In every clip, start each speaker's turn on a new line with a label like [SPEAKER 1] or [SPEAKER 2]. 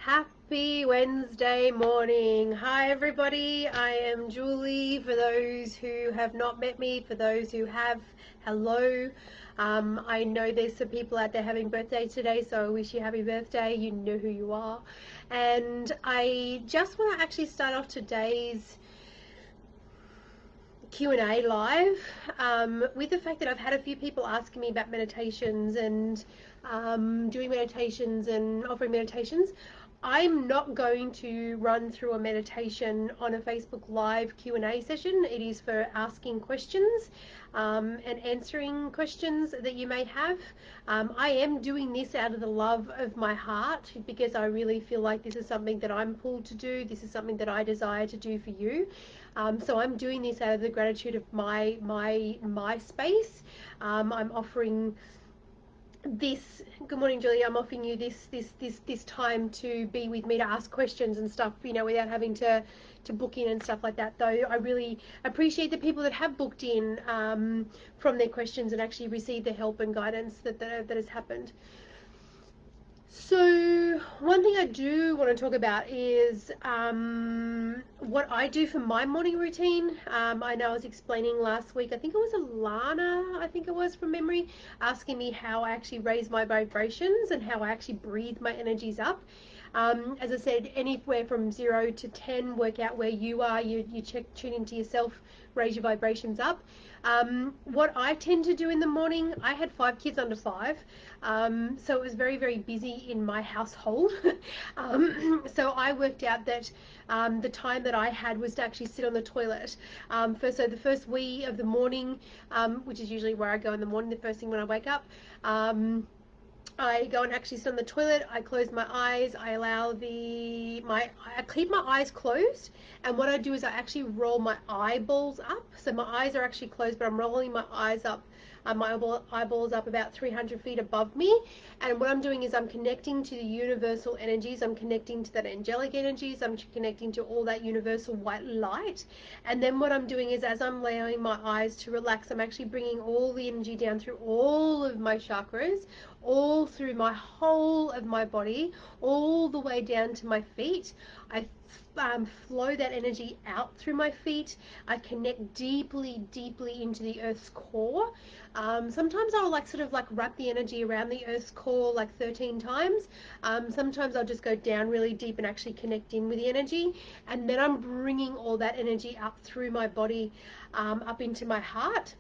[SPEAKER 1] Happy Wednesday morning. Hi everybody, I am Julie. For those who have not met me, for those who have, hello. I know there's some people out there having birthdays today, so I wish you happy birthday. You know who you are. And I just want to actually start off today's Q&A live with the fact that I've had a few people asking me about meditations and doing meditations and offering meditations. I'm not going to run through a meditation on a Facebook Live Q&A session. It is for asking questions and answering questions that you may have. I am doing this out of the love of my heart because I really feel like this is something that I'm pulled to do. This is something that I desire to do for you. So I'm doing this out of the gratitude of my space. I'm offering this, good morning Julie, I'm offering you this time to be with me to ask questions and stuff, you know, without having to book in and stuff like that. Though I really appreciate the people that have booked in from their questions and actually received the help and guidance that has happened. So one thing I do want to talk about is what I do for my morning routine. I know I was explaining last week, I think it was Alana, I think it was from memory, asking me how I actually raise my vibrations and how I actually breathe my energies up. As I said, anywhere from 0 to 10, work out where you are, you tune into yourself, raise your vibrations up. What I tend to do in the morning, I had 5 kids under 5, so it was very, very busy in my household. So I worked out that the time that I had was to actually sit on the toilet. So the first wee of the morning, which is usually where I go in the morning, the first thing when I wake up, I go and actually sit on the toilet. I close my eyes. I allow I keep my eyes closed, and what I do is I actually roll my eyeballs up. So my eyes are actually closed, but I'm rolling my eyes up, my eyeballs up about 300 feet above me. And what I'm doing is I'm connecting to the universal energies. I'm connecting to that angelic energies. I'm connecting to all that universal white light. And then what I'm doing is, as I'm allowing my eyes to relax, I'm actually bringing all the energy down through all of my chakras, all through my whole of my body, all the way down to my feet. I flow that energy out through my feet. I connect deeply into the earth's core. Sometimes I'll sort of wrap the energy around the earth's core like 13 times. Sometimes I'll just go down really deep and actually connect in with the energy, and then I'm bringing all that energy up through my body, up into my heart.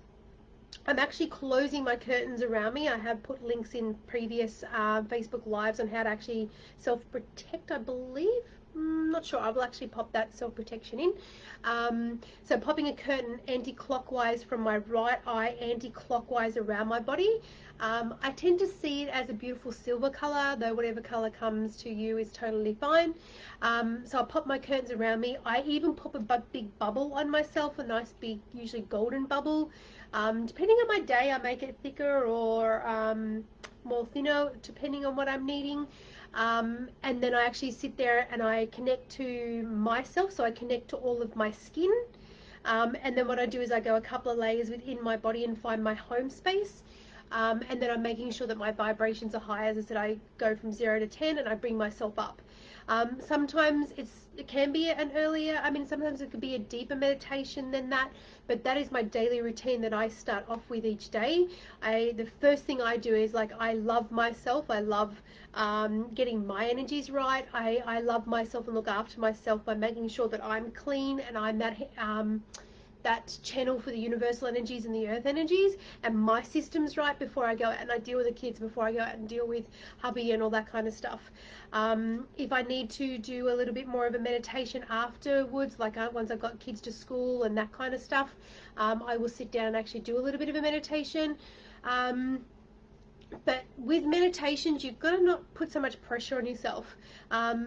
[SPEAKER 1] I'm actually closing my curtains around me. I have put links in previous Facebook Lives on how to actually self-protect, I believe. Not sure. I will actually pop that self-protection in. So popping a curtain anti-clockwise from my right eye, anti-clockwise around my body. I tend to see it as a beautiful silver color, though whatever color comes to you is totally fine. So I'll pop my curtains around me. I even pop a big bubble on myself, a nice big, usually golden bubble. Depending on my day, I make it thicker or more thinner, depending on what I'm needing. And then I actually sit there and I connect to myself, so I connect to all of my skin. And then what I do is I go a couple of layers within my body and find my home space. And then I'm making sure that my vibrations are high. As I said, I go from 0 to 10 and I bring myself up. Sometimes it can be an earlier, sometimes it could be a deeper meditation than that, but that is my daily routine that I start off with each day. The first thing I do is I love myself. I love getting my energies right. I love myself and look after myself by making sure that I'm clean and I'm that channel for the universal energies and the earth energies, and my system's right before I go out and I deal with the kids, before I go out and deal with hubby and all that kind of stuff. If I need to do a little bit more of a meditation afterwards, once I've got kids to school and that kind of stuff, I will sit down and actually do a little bit of a meditation. But with meditations, you've got to not put so much pressure on yourself.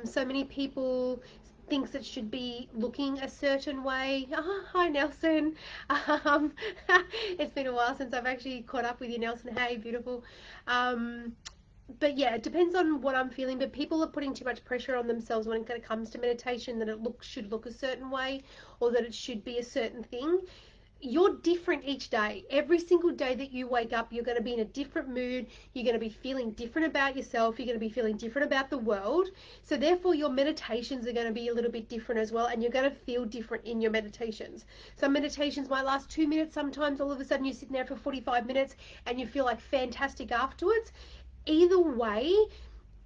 [SPEAKER 1] So many people thinks it should be looking a certain way. Hi Nelson. It's been a while since I've actually caught up with you, Nelson. Hey, beautiful. But yeah, it depends on what I'm feeling, but people are putting too much pressure on themselves when it comes to meditation, that it should look a certain way or that it should be a certain thing. you're different each day. Every single day that you wake up, you're going to be in a different mood. You're going to be feeling different about yourself. You're going to be feeling different about the world. So therefore, your meditations are going to be a little bit different as well, and you're going to feel different in your meditations. Some meditations might last 2 minutes. Sometimes all of a sudden you're sitting there for 45 minutes and you feel like fantastic afterwards. Either way,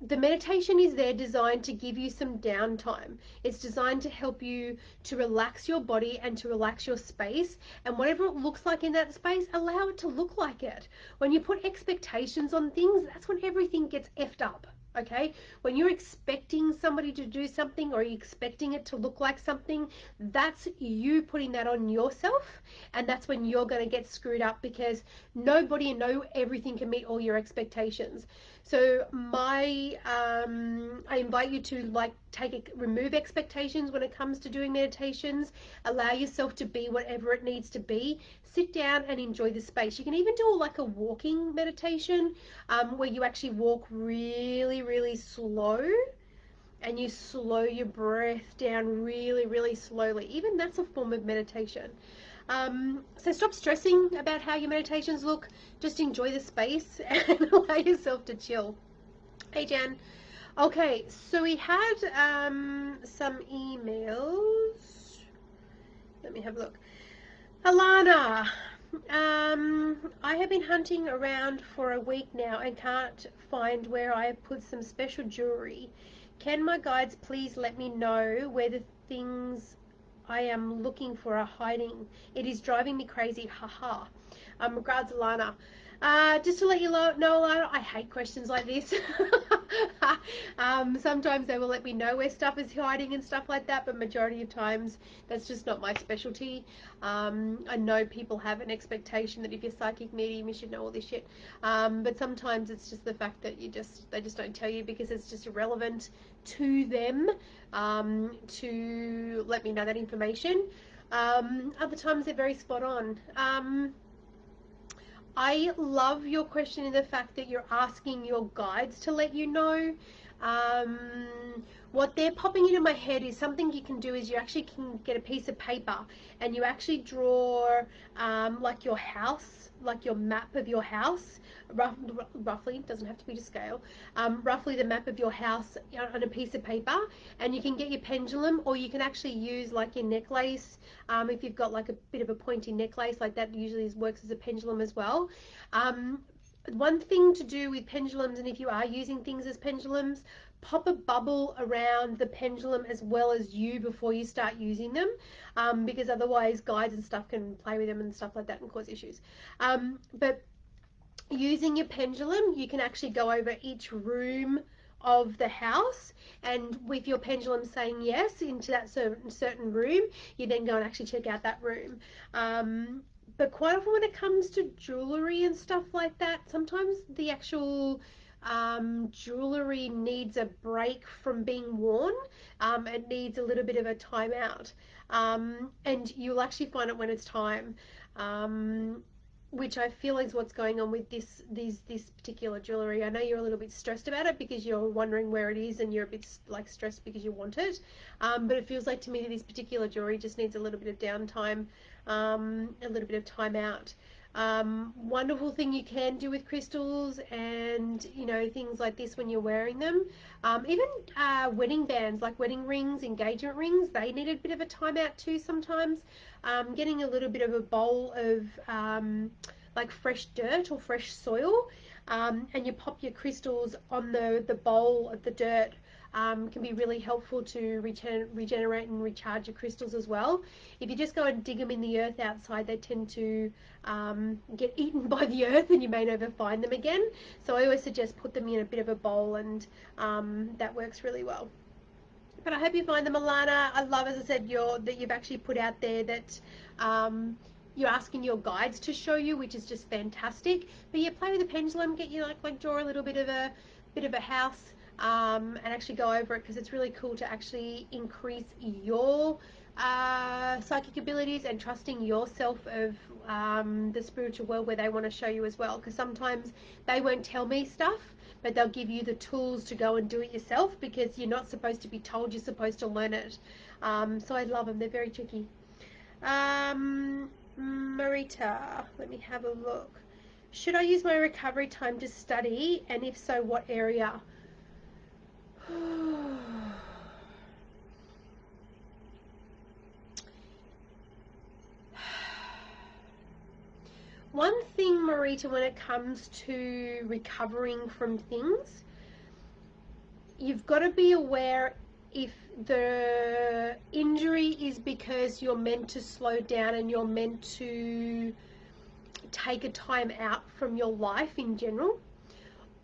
[SPEAKER 1] the meditation is there designed to give you some downtime. It's designed to help you to relax your body and to relax your space. And whatever it looks like in that space, allow it to look like it. When you put expectations on things, that's when everything gets effed up. Okay, when you're expecting somebody to do something or you're expecting it to look like something, that's you putting that on yourself, and that's when you're going to get screwed up, because nobody and no everything can meet all your expectations. So I invite you to remove expectations when it comes to doing meditations. Allow yourself to be whatever it needs to be. Sit down and enjoy the space. You can even do like a walking meditation, where you actually walk really, really slow, and you slow your breath down really, really slowly. Even that's a form of meditation. So stop stressing about how your meditations look. Just enjoy the space and allow yourself to chill. Hey, Jan. Okay, so we had some emails. Let me have a look. Alana, I have been hunting around for a week now and can't find where I have put some special jewelry. Can my guides please let me know where the things I am looking for are hiding? It is driving me crazy, haha. Regards, Alana. Just to let you know, Alana, I hate questions like this. Sometimes they will let me know where stuff is hiding and stuff like that, but majority of times that's just not my specialty. I know people have an expectation that if you're psychic medium, you should know all this shit. But sometimes it's just the fact that they just don't tell you because it's just irrelevant to them, to let me know that information. Other times they're very spot on. I love your question in the fact that you're asking your guides to let you know. Um, what they're popping into my head is something you can do is you actually can get a piece of paper and you actually draw like your house, like your map of your house, roughly, doesn't have to be to scale, roughly the map of your house on a piece of paper, and you can get your pendulum, or you can actually use like your necklace, if you've got like a bit of a pointy necklace, like that usually works as a pendulum as well. One thing to do with pendulums, and if you are using things as pendulums, pop a bubble around the pendulum as well as you before you start using them, because otherwise guides and stuff can play with them and stuff like that and cause issues. But using your pendulum, you can actually go over each room of the house, and with your pendulum saying yes into that certain room, you then go and actually check out that room. But quite often when it comes to jewelry and stuff like that, sometimes the actual jewelry needs a break from being worn. It needs a little bit of a timeout, and you'll actually find it when it's time. Which I feel is what's going on with this particular jewelry. I know you're a little bit stressed about it because you're wondering where it is and you're a bit like stressed because you want it. But it feels like to me that this particular jewelry just needs a little bit of downtime, a little bit of time out. Wonderful thing you can do with crystals and things like this when you're wearing them. Even wedding bands, like wedding rings, engagement rings, they need a bit of a timeout too sometimes. Getting a little bit of a bowl of like fresh dirt or fresh soil, and you pop your crystals on the bowl of the dirt, can be really helpful to regenerate and recharge your crystals as well. If you just go and dig them in the earth outside, they tend to get eaten by the earth and you may never find them again. So I always suggest put them in a bit of a bowl, and that works really well. But I hope you find them, Alana. I love, as I said, that you've actually put out there that you're asking your guides to show you, which is just fantastic. But yeah, play with the pendulum, get you like draw a little bit of a house, and actually go over it, because it's really cool to actually increase your psychic abilities and trusting yourself of the spiritual world where they want to show you as well. Because sometimes they won't tell me stuff, but they'll give you the tools to go and do it yourself, because you're not supposed to be told, you're supposed to learn it. So I love them. They're very tricky. Marita, let me have a look. Should I use my recovery time to study, and if so, what area? One thing, Marita, when it comes to recovering from things, you've got to be aware if the injury is because you're meant to slow down and you're meant to take a time out from your life in general,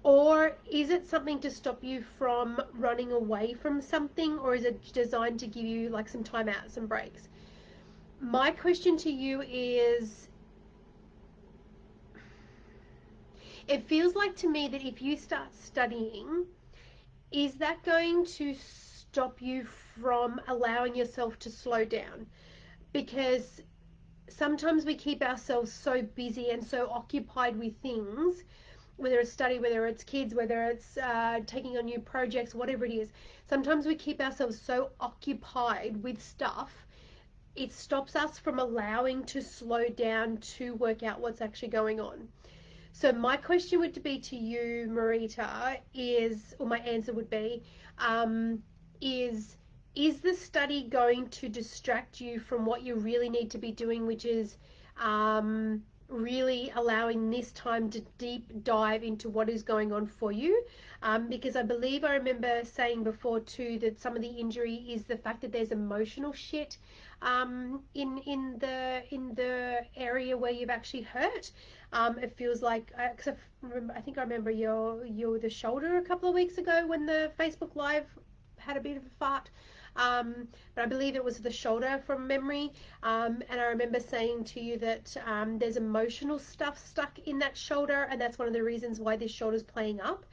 [SPEAKER 1] or is it something to stop you from running away from something, or is it designed to give you like some time out, some breaks? My question to you is, it feels like to me that if you start studying, is that going to stop you from allowing yourself to slow down? Because sometimes we keep ourselves so busy and so occupied with things, whether it's study, whether it's kids, whether it's taking on new projects, whatever it is. Sometimes we keep ourselves so occupied with stuff, it stops us from allowing to slow down to work out what's actually going on. So my question would be to you, Marita, or my answer would be, um, is is the study going to distract you from what you really need to be doing, which is really allowing this time to deep dive into what is going on for you? Because I believe I remember saying before too that some of the injury is the fact that there's emotional shit in the area where you've actually hurt. It feels like, I think I remember your the shoulder a couple of weeks ago when the Facebook Live had a bit of a fart. But I believe it was the shoulder from memory. And I remember saying to you that there's emotional stuff stuck in that shoulder, and that's one of the reasons why this shoulder's playing up.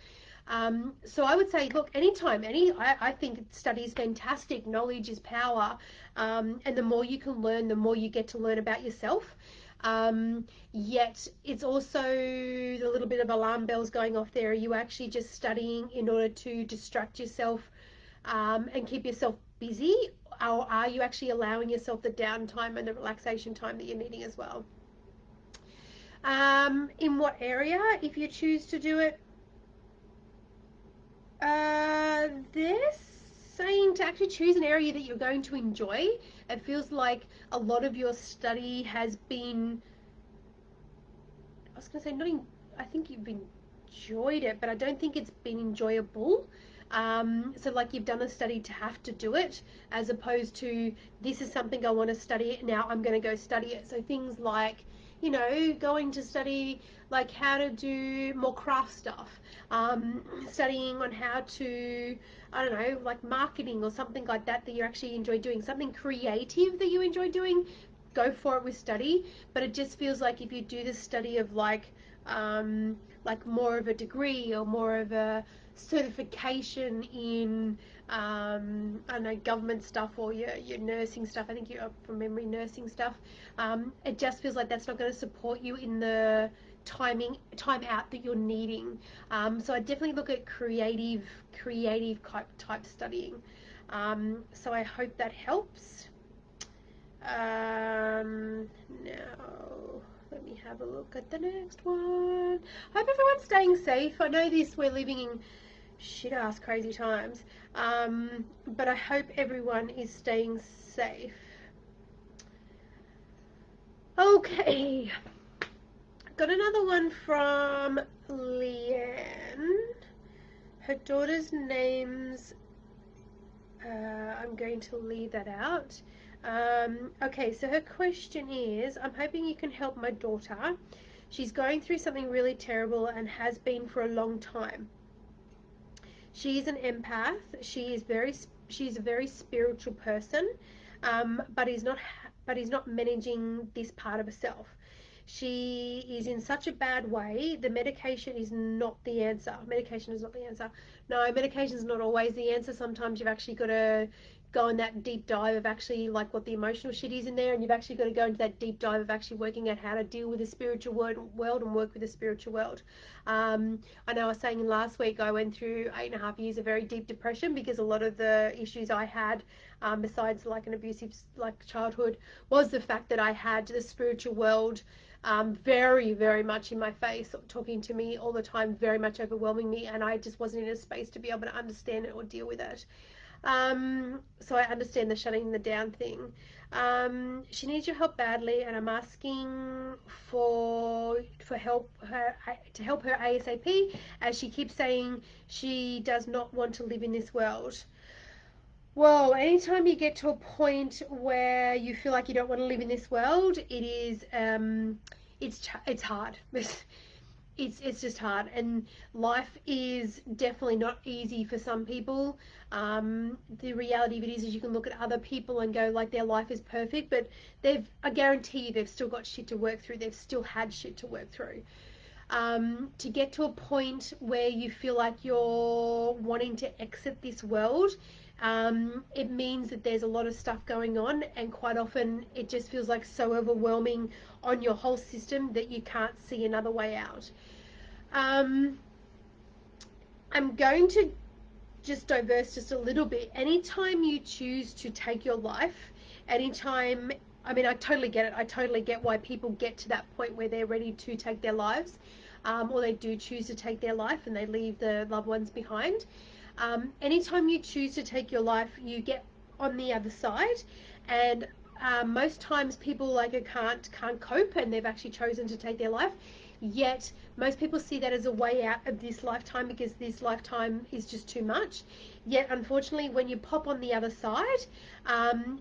[SPEAKER 1] So I would say, look, I think study is fantastic. Knowledge is power. And the more you can learn, the more you get to learn about yourself. Yet it's also a little bit of alarm bells going off there. Are you actually just studying in order to distract yourself and keep yourself busy? Or are you actually allowing yourself the downtime and the relaxation time that you're needing as well? In what area, if you choose to do it? They're saying to actually choose an area that you're going to enjoy. It feels like a lot of your study has been, I was going to say, I think you've enjoyed it, but I don't think it's been enjoyable. So like you've done a study to have to do it, as opposed to this is something I want to study, now I'm going to go study it. So things like, going to study like how to do more craft stuff, studying on how to, I don't know, like marketing or something like that you actually enjoy doing, something creative that you enjoy doing, go for it with study. But it just feels like if you do this study of like more of a degree or more of a certification in I don't know, government stuff or your nursing stuff. I think you're from memory nursing stuff. It just feels like that's not going to support you in the time out that you're needing. So I definitely look at creative type studying. So I hope that helps. Now let me have a look at the next one. Hope everyone's staying safe. I know we're living in shit ass crazy times, but I hope everyone is staying safe. Okay, got another one from Leanne. Her daughter's name's I'm going to leave that out. Okay, so her question is, I'm hoping you can help my daughter. She's going through something really terrible and has been for a long time. She's an empath. She's a very spiritual person, but is not managing this part of herself. She is in such a bad way. The medication is not the answer. Medication is not the answer. No, medication is not always the answer. Sometimes you've actually got to go on that deep dive of actually like what the emotional shit is in there, and you've actually got to go into that deep dive of actually working out how to deal with the spiritual world and work with the spiritual world. I know I was saying last week I went through 8.5 years of very deep depression because a lot of the issues I had, besides like an abusive like childhood, was the fact that I had the spiritual world very, very much in my face, talking to me all the time, very much overwhelming me, and I just wasn't in a space to be able to understand it or deal with it. So I understand the shutting the down thing. She needs your help badly, and I'm asking for help her to help her ASAP, as she keeps saying she does not want to live in this world. Well, anytime you get to a point where you feel like you don't want to live in this world, it's hard. It's just hard, and life is definitely not easy for some people. The reality of it is you can look at other people and go like their life is perfect, but I guarantee you they've still got shit to work through. They've still had shit to work through. To get to a point where you feel like you're wanting to exit this world, it means that there's a lot of stuff going on, and quite often it just feels like so overwhelming on your whole system that you can't see another way out. I'm going to just diverse just a little bit. Anytime you choose to take your life, anytime, I mean, I totally get it. I totally get why people get to that point where they're ready to take their lives, or they do choose to take their life and they leave the loved ones behind. Anytime you choose to take your life, you get on the other side, and most times people like it can't cope, and they've actually chosen to take their life. Yet most people see that as a way out of this lifetime because this lifetime is just too much. Yet unfortunately, when you pop on the other side,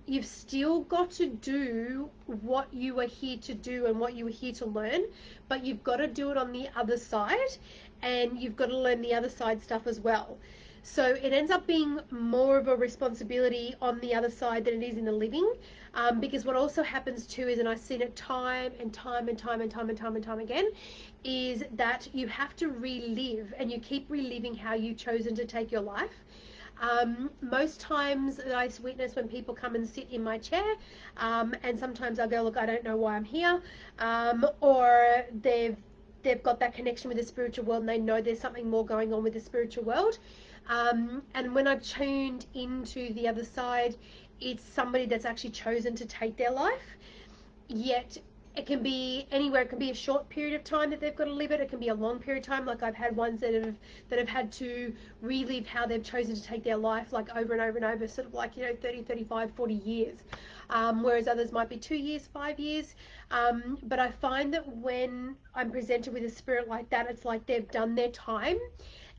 [SPEAKER 1] you've still got to do what you are here to do and what you are here to learn, but you've got to do it on the other side, and you've got to learn the other side stuff as well. So it ends up being more of a responsibility on the other side than it is in the living, because what also happens too is, and I've seen it time and time and time and time and time and time again, is that you have to relive, and you keep reliving how you've chosen to take your life. Most times I witness when people come and sit in my chair, and sometimes I'll go, look, I don't know why I'm here, or they've got that connection with the spiritual world and they know there's something more going on with the spiritual world. And when I've tuned into the other side, it's somebody that's actually chosen to take their life. Yet it can be anywhere. It can be a short period of time that they've got to live it. It can be a long period of time. Like I've had ones that have had to relive how they've chosen to take their life, like over and over and over, sort of like, 30, 35, 40 years. Whereas others might be 2 years, 5 years. But I find that when I'm presented with a spirit like that, it's like they've done their time,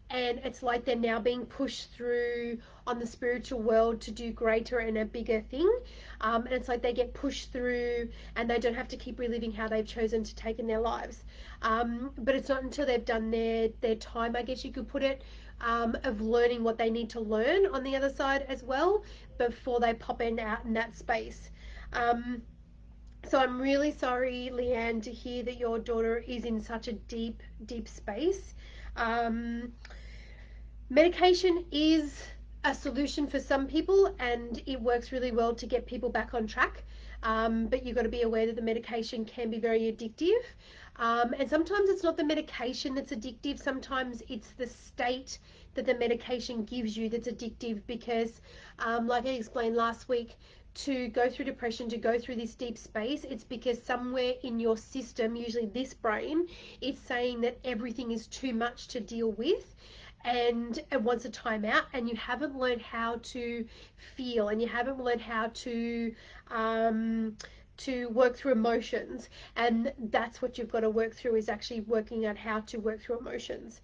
[SPEAKER 1] and it's like they're now being pushed through on the spiritual world to do greater and a bigger thing. And it's like they get pushed through and they don't have to keep reliving how they've chosen to take in their lives. But it's not until they've done their time, I guess you could put it, of learning what they need to learn on the other side as well, before they pop out in that space. So I'm really sorry, Leanne, to hear that your daughter is in such a deep, deep space. Medication is a solution for some people, and it works really well to get people back on track. But you've got to be aware that the medication can be very addictive. And sometimes it's not the medication that's addictive. Sometimes it's the state that the medication gives you that's addictive, because, like I explained last week, to go through depression, to go through this deep space, it's because somewhere in your system, usually this brain, it's saying that everything is too much to deal with, and it wants a timeout, and you haven't learned how to feel, and you haven't learned how to work through emotions. And that's what you've got to work through, is actually working out how to work through emotions.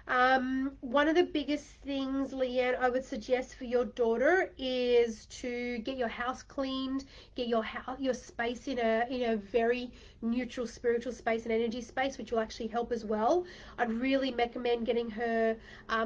[SPEAKER 1] One of the biggest things, Leanne, I would suggest for your daughter is to get your house cleaned, get your space in a very neutral spiritual space and energy space, which will actually help as well. I'd really recommend getting her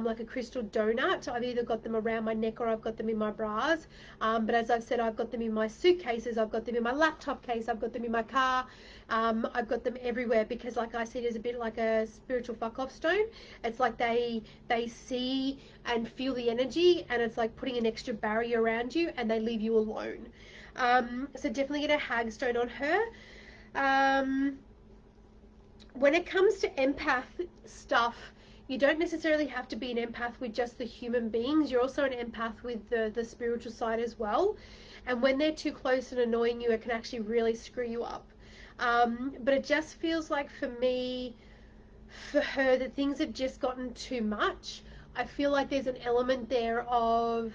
[SPEAKER 1] like a crystal donut. I've either got them around my neck or I've got them in my bras. But as I've said, I've got them in my suitcases, I've got them in my laptop case, I've got them in my car. I've got them everywhere, because like I said, it's a bit like a spiritual fuck off stone. It's like like they see and feel the energy, and it's like putting an extra barrier around you, and they leave you alone. So definitely get a hagstone on her. Um, when it comes to empath stuff, you don't necessarily have to be an empath with just the human beings. You're also an empath with the spiritual side as well. And when they're too close and annoying you, it can actually really screw you up. But it just feels like for me, for her, that things have just gotten too much. I feel like there's an element there of,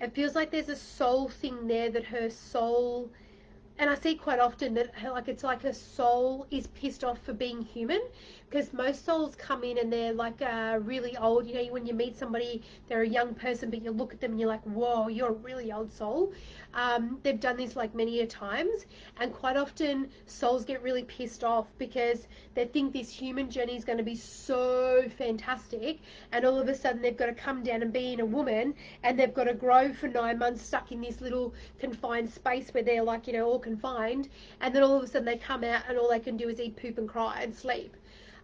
[SPEAKER 1] it feels like there's a soul thing there, that her soul, and I see quite often that like it's like her soul is pissed off for being human, because most souls come in and they're like really old. You know, when you meet somebody, they're a young person, but you look at them and you're like, whoa, you're a really old soul. They've done this like many a times, and quite often souls get really pissed off because they think this human journey is going to be so fantastic, and all of a sudden they've got to come down and be in a woman, and they've got to grow for 9 months stuck in this little confined space where they're like, you know, all confined, and then all of a sudden they come out and all they can do is eat, poop and cry and sleep.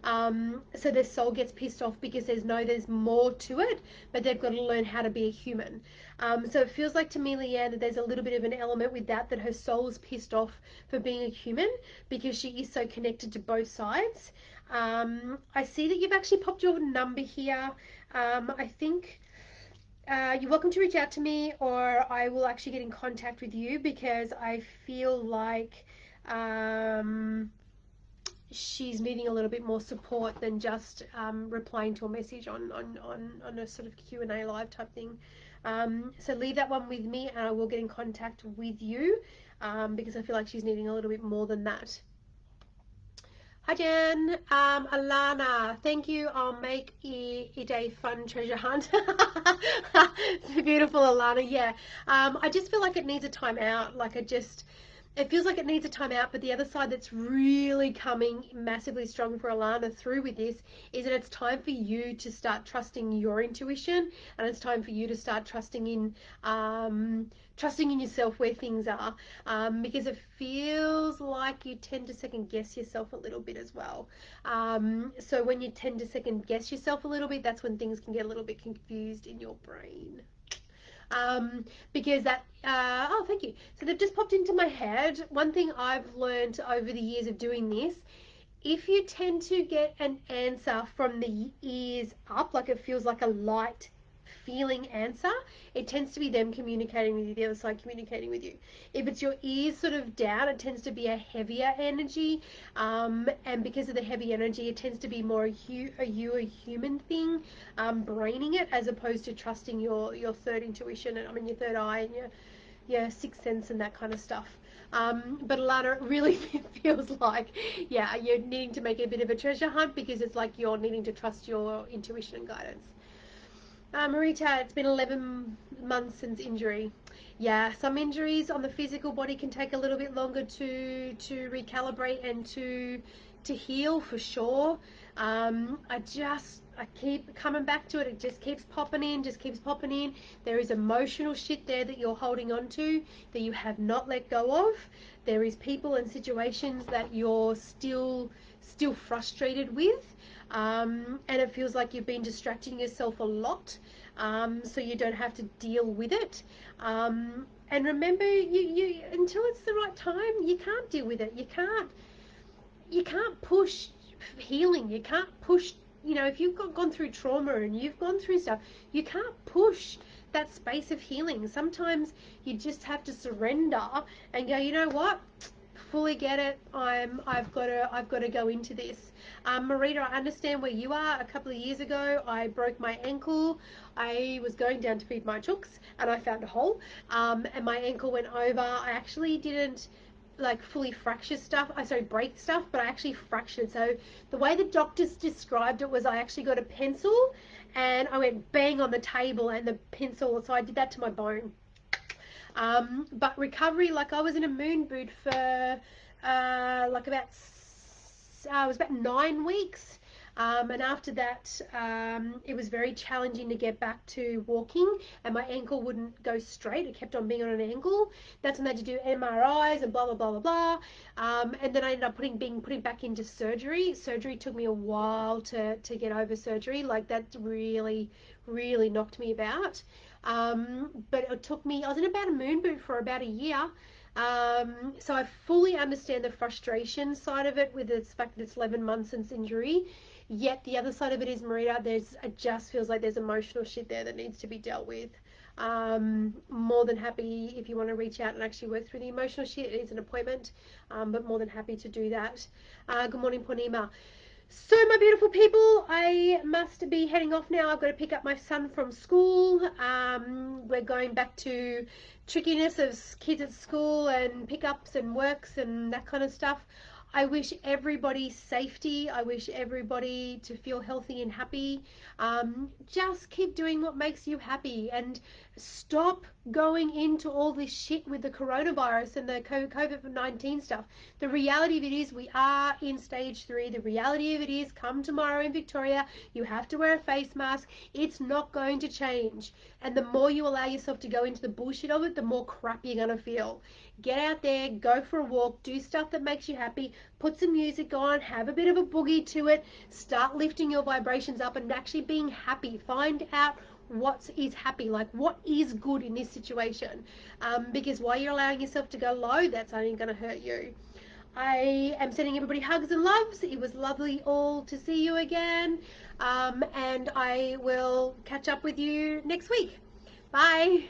[SPEAKER 1] So their soul gets pissed off because there's more to it, but they've got to learn how to be a human. So it feels like to me, Leanne, that there's a little bit of an element with that her soul is pissed off for being a human because she is so connected to both sides. I see that you've actually popped your number here. I think you're welcome to reach out to me, or I will actually get in contact with you, because I feel like she's needing a little bit more support than just replying to a message on a sort of Q&A live type thing. So leave that one with me, and I will get in contact with you, because I feel like she's needing a little bit more than that. Hi Jen, Alana, thank you. I'll make it a fun treasure hunt. Beautiful, Alana. Yeah, I just feel like it needs a time out. Like it feels like it needs a time out. But the other side that's really coming massively strong for Alana through with this is that it's time for you to start trusting your intuition, and it's time for you to start trusting in yourself where things are, because it feels like you tend to second guess yourself a little bit as well. So when you tend to second guess yourself a little bit, that's when things can get a little bit confused in your brain. Because that, oh, thank you. So they've just popped into my head. One thing I've learned over the years of doing this, if you tend to get an answer from the ears up, like it feels like a light feeling answer, it tends to be them communicating with you, the other side communicating with you. If it's your ears sort of down, it tends to be a heavier energy, and because of the heavy energy, it tends to be more a human thing, braining it, as opposed to trusting your third intuition, and I mean your third eye and your sixth sense and that kind of stuff. But Alana, it really feels like, yeah, you're needing to make a bit of a treasure hunt, because it's like you're needing to trust your intuition and guidance. Marita, it's been 11 months since injury. Yeah, some injuries on the physical body can take a little bit longer to recalibrate and to heal, for sure. I keep coming back to it. It just keeps popping in, just keeps popping in. There is emotional shit there that you're holding on to, that you have not let go of. There is people and situations that you're still frustrated with. And it feels like you've been distracting yourself a lot, so you don't have to deal with it. And remember, you until it's the right time, you can't deal with it. You can't push healing. You can't push. You know, if you've gone through trauma and you've gone through stuff, you can't push that space of healing. Sometimes you just have to surrender and go, you know what? Fully get it. I've got to go into this. Marita, I understand where you are. A couple of years ago, I broke my ankle. I was going down to feed my chooks, and I found a hole, and my ankle went over. I actually didn't like fully fracture stuff. Break stuff, but I actually fractured. So the way the doctors described it was I actually got a pencil, and I went bang on the table, and the pencil. So I did that to my bone. But recovery, like I was in a moon boot for like it was about 9 weeks. And after that, it was very challenging to get back to walking, and my ankle wouldn't go straight. It kept on being on an angle. That's when they had to do MRIs and blah, blah, blah, blah, blah. And then I ended up being put back into surgery. Surgery took me a while to get over surgery. Like, that really, really knocked me about. But it took me, I was in about a moon boot for about a year. So I fully understand the frustration side of it with the fact that it's 11 months since injury. Yet the other side of it is, Marita, it just feels like there's emotional shit there that needs to be dealt with. More than happy if you want to reach out and actually work through the emotional shit. It is an appointment, but more than happy to do that. Good morning, Ponima. So, my beautiful people, I must be heading off now. I've got to pick up my son from school. We're going back to trickiness of kids at school and pickups and works and that kind of stuff. I wish everybody safety. I wish everybody to feel healthy and happy. Just keep doing what makes you happy and stop going into all this shit with the coronavirus and the COVID-19 stuff. The reality of it is we are in stage 3. The reality of it is come tomorrow in Victoria, you have to wear a face mask. It's not going to change. And the more you allow yourself to go into the bullshit of it, the more crap you're going to feel. Get out there, go for a walk, do stuff that makes you happy, put some music on, have a bit of a boogie to it, start lifting your vibrations up and actually being happy. Find out what is happy, like what is good in this situation. Because while you're allowing yourself to go low, that's only going to hurt you. I am sending everybody hugs and loves. It was lovely all to see you again. And I will catch up with you next week. Bye.